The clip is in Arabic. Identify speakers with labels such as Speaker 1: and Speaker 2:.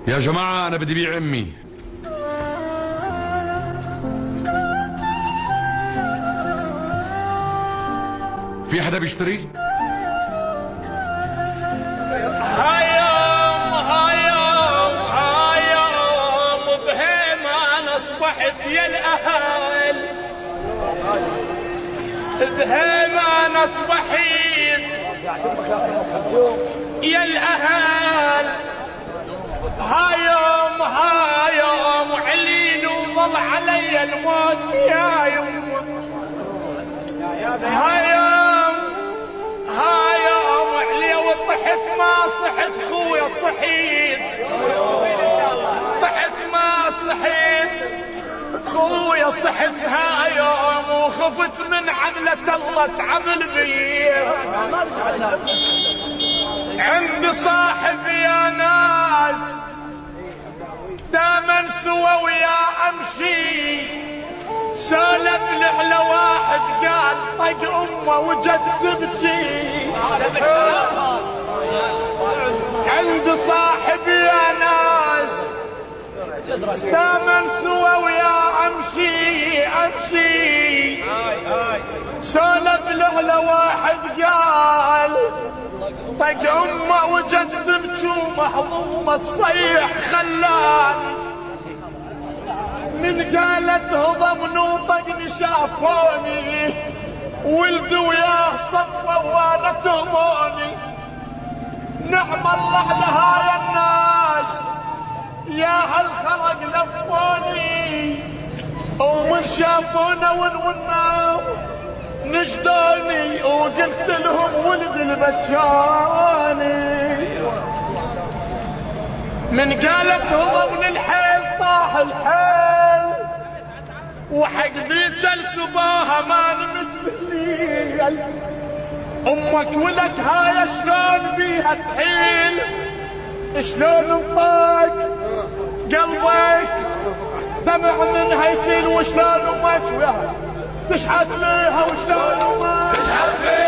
Speaker 1: يا جماعة أنا بدي بيع أمي. في حدا بيشتري؟
Speaker 2: هايام بهيمة أنا أصبحت يا الأهل، بهيمة أنا أصبحت يا الأهل. هايام عليل وظل علي الموت يا يمه. هايام علي وطحت ما صحت خويا صحيت، طحت ما صحيت خويا صحت. هايام وخفت من عملة الله تعمل بي. عند صاحب يا ناس دائما سوى ويا امشي، سالت لعلى واحد قال طق امه وجد تبكي. عند صاحب يا ناس دائما سوى ويا امشي، سالت لعلى واحد قال طق امه وجد تبكي ومحظومه الصيح خلاني. من قالت هضمني وطقني شافوني، ولدي وياه صفوا وانا تهموني. نعم الله لهاي الناس يا هالخلق لفوني، ومن شافونا ونونا نجدوني، وقلت لهم ولدي البشاني. من قالت هضمني الحيل طاح الحيل، وحق ذيك الصباها ما نمت بالليل. امك ولك هاي شلون بيها تحيل، شلون انطاق قلبك دمع منها يسيل، وشلون امك تشحت بيها وشلون امك تشحت بيها